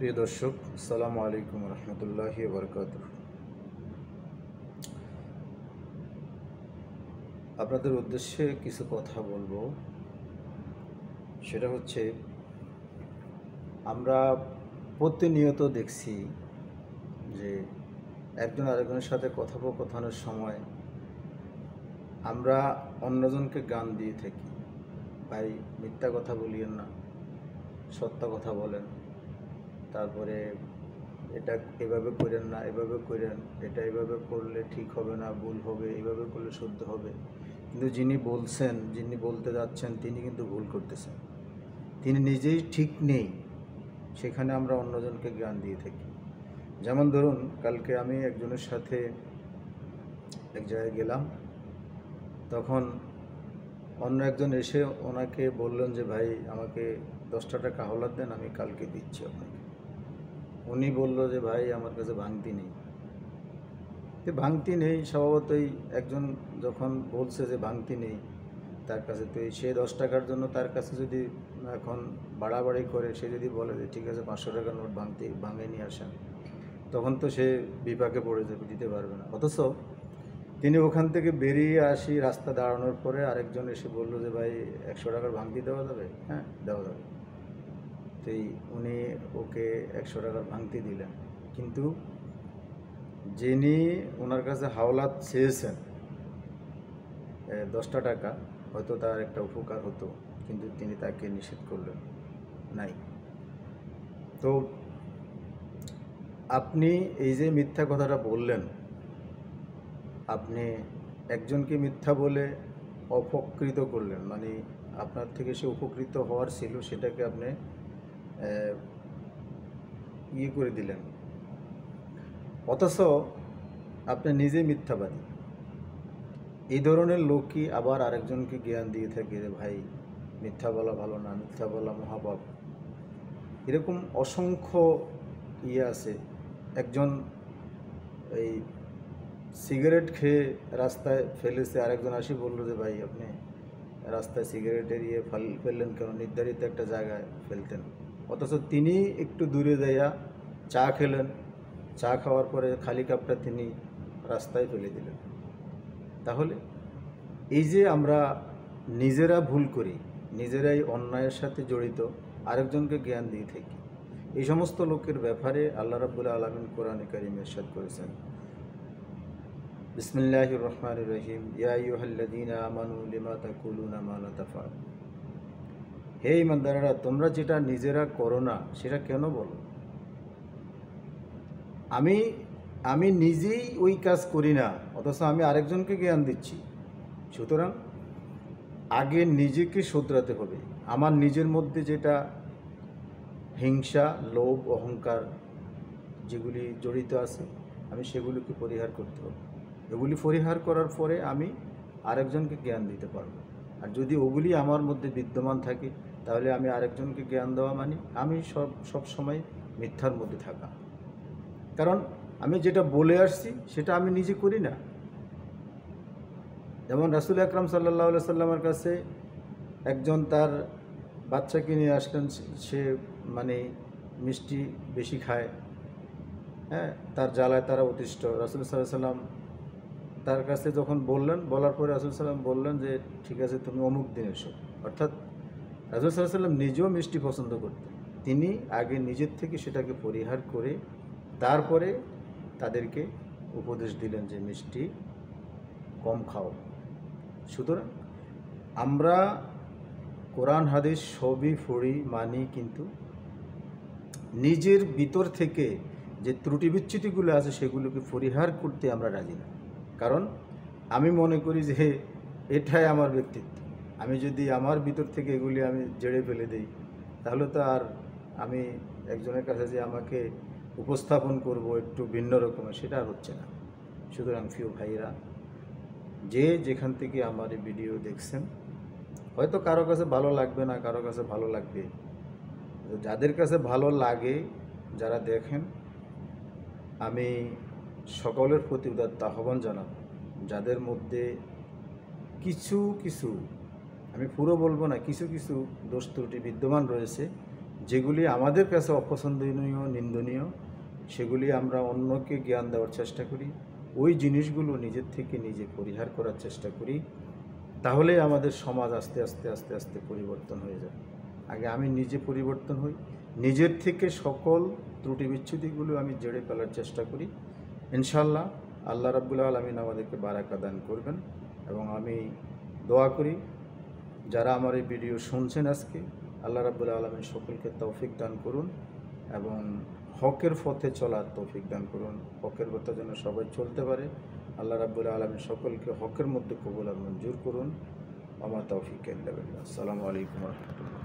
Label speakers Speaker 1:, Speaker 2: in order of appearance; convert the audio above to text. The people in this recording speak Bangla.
Speaker 1: প্রিয় দর্শক, আসসালামু আলাইকুম রহমতুল্লাহি বারকাতুহ। আপনাদের উদ্দেশ্যে কিছু কথা বলবো। সেটা হচ্ছে, আমরা প্রতিনিয়ত দেখছি যে একজন আরেকজনের সাথে কথোপকথনের সময় আমরা অন্যজনকে গান দিয়ে থাকি। ভাই, মিথ্যা কথা বলিয়েন না, সত্য কথা বলেন। তারপরে এটা এভাবে করেন না, এভাবে করেন, এটা এভাবে করলে ঠিক হবে না, ভুল হবে, এইভাবে করলে শুদ্ধ হবে। কিন্তু যিনি বলছেন, যিনি বলতে যাচ্ছেন, তিনি কিন্তু ভুল করতেছেন, তিনি নিজেই ঠিক নেই। সেখানে আমরা অন্যজনকে জ্ঞান দিয়ে থাকি। যেমন ধরুন, কালকে আমি একজনের সাথে এক জায়গায় গেলাম, তখন অন্য একজন এসে ওনাকে বললেন যে, ভাই আমাকে 10টা টাকা হাওলাত দেন, আমি কালকে দিচ্ছি আপনাকে। উনি বলল যে, ভাই আমার কাছে ভাঙতি নেই। তো ভাঙতি নেই, স্বভাবতই একজন যখন বলছে যে ভাঙতি নেই তার কাছে, তো সে 10 টাকার জন্য তার কাছে যদি এখন বাড়াবাড়ি করে, সে যদি বলে যে ঠিক আছে 500 টাকার নোট ভাঙে নিয়ে আসেন, তখন তো সে বিপাকে পড়ে যাবে, দিতে পারবে না। অথচ তিনি ওখান থেকে বেরিয়ে আসি, রাস্তা দাঁড়ানোর পরে আরেকজন এসে বলল যে, ভাই 100 টাকার ভাঙতি দেওয়া যাবে? হ্যাঁ, দেওয়া যাবে। তো উনি ওকে 100 টাকার ভাঙতি দিলেন। কিন্তু যিনি ওনার কাছে হাওলাত চেয়েছেন 10টা টাকা, হয়তো তার একটা উপকার হতো, কিন্তু তিনি তাকে নিষেধ করলেন নাই। তো আপনি এই যে মিথ্যা কথাটা বললেন, আপনি একজনকে মিথ্যা বলে অপকৃত করলেন, মানে আপনার থেকে সে উপকৃত হওয়ার ছিল, সেটাকে আপনি করে দিলেন। অথচ আপনি নিজে মিথ্যাবাদী। এই ধরনের লোকই আবার আরেকজনকে জ্ঞান দিয়ে থাকে যে, ভাই মিথ্যা বলা ভালো না, মিথ্যা বলা মহাপাপ। এরকম অসংখ্য আছে। একজন এই সিগারেট খেয়ে রাস্তায় ফেলেছে, আরেকজন আসি বললো যে, ভাই আপনি রাস্তায় সিগারেটের ফেললেন কেন, নির্ধারিত একটা জায়গায় ফেলতেন। অথচ তিনি একটু দূরে যাইয়া চা খেলেন, চা খাওয়ার পরে খালি কাপটা তিনি রাস্তায় ফেলে দিলেন। তাহলে এই যে আমরা নিজেরা ভুল করি, নিজেরাই অন্যায়ের সাথে জড়িত, আরেকজনকে জ্ঞান দিয়ে থাকি, এই সমস্ত লোকের ব্যাপারে আল্লাহ রাব্বুল আলামিন কোরআনে কারিমে ইরশাদ করেছেন, বিসমিল্লাহির রহমানির রহিম, ইয়া আইয়ুহাল্লাযীনা আমানু লিমা তাকুলুনা মা লা তাফআলুন। হে ঈমানদারেরা, তোমরা যেটা নিজেরা করো না সেটা কেন বলো? আমি আমি নিজেই ওই কাজ করি না, অথচ আমি আরেকজনকে জ্ঞান দিচ্ছি। সুতরাং আগে নিজেকে শোধরাতে হবে। আমার নিজের মধ্যে যেটা হিংসা, লোভ, অহংকার যেগুলি জড়িত আছে, আমি সেগুলিকে পরিহার করতে হবে। এগুলি পরিহার করার পরে আমি আরেকজনকে জ্ঞান দিতে পারব। আর যদি ওগুলি আমার মধ্যে বিদ্যমান থাকে, তাহলে আমি আরেকজনকে জ্ঞান দেওয়া মানে আমি সব সময় মিথ্যার মধ্যে থাকা। কারণ আমি যেটা বলে আসছি সেটা আমি নিজে করি না। যেমন রাসূল আকরাম সাল্লাল্লাহু আলাইহি সাল্লামের কাছে একজন তার বাচ্চাকে নিয়ে আসলেন, সে মানে মিষ্টি বেশি খায়, হ্যাঁ, তার জ্বালায় তারা অতিষ্ঠ। রাসূল সাল্লাল্লাহু আলাইহি সাল্লাম তার কাছে যখন বলার পরে রাসূল সাল্লাম বললেন যে, ঠিক আছে তুমি অমুক দিন এসো। অর্থাৎ রাসূল সাল্লাল্লাহু আলাইহি সাল্লাম নিজেও মিষ্টি পছন্দ করতেন। তিনি আগে নিজের থেকে সেটাকে পরিহার করে তারপরে তাদেরকে উপদেশ দিলেন যে মিষ্টি কম খাও। সুতরাং আমরা কোরআন হাদিস সবই পড়ি, মানি, কিন্তু নিজের ভিতর থেকে যে ত্রুটি বিচ্যুতিগুলো আছে সেগুলোকে পরিহার করতে আমরা রাজি না। কারণ আমি মনে করি যে এটাই আমার ব্যক্তিত্ব। আমি যদি আমার ভিতর থেকে এগুলি আমি জেড়ে ফেলে দিই, তাহলে তো আর আমি একজনের কাছে যে আমাকে উপস্থাপন করব একটু ভিন্ন রকমের, সেটা আর হচ্ছে না। সুতরাং প্রিয় ভাইরা, যে যেখান থেকে আমার এই ভিডিও দেখছেন, হয়তো কারো কাছে ভালো লাগবে না, কারো কাছে ভালো লাগবে। যাদের কাছে ভালো লাগে, যারা দেখেন, আমি সকলের প্রতি উদাত্ত আহ্বান জানাব, যাদের মধ্যে কিছু কিছু, আমি পুরো বলবো না, কিছু কিছু দোষ ত্রুটি বিদ্যমান রয়েছে, যেগুলি আমাদের কাছে অপছন্দনীয়, নিন্দনীয়, সেগুলি আমরা অন্যকে জ্ঞান দেওয়ার চেষ্টা করি, ওই জিনিসগুলো নিজের থেকে নিজে পরিহার করার চেষ্টা করি। তাহলে আমাদের সমাজ আস্তে আস্তে আস্তে আস্তে পরিবর্তন হয়ে যায়। আগে আমি নিজে পরিবর্তন হই, নিজের থেকে সকল ত্রুটি বিচ্ছুতিগুলো আমি জেড়ে ফেলার চেষ্টা করি। ইনশাল্লাহ আল্লাহ রাব্বুল আলামিন আমাদেরকে বারাকা দান করবেন। এবং আমি দোয়া করি যারা আমার এই ভিডিও শুনছেন আজকে, আল্লাহ রাব্বুল আলামিন সকলকে তৌফিক দান করুন এবং হকের পথে চলার তৌফিক দান করুন। হকের পথে যেন সবাই চলতে পারে। আল্লাহ রাব্বুল আলামিন সকলকে হকের মধ্যে কবুল আর মঞ্জুর করুন। আমা তৌফিক ইল্লা বিল্লাহ। আসসালামু আলাইকুম ওয়া রাহমাতুল্লাহ।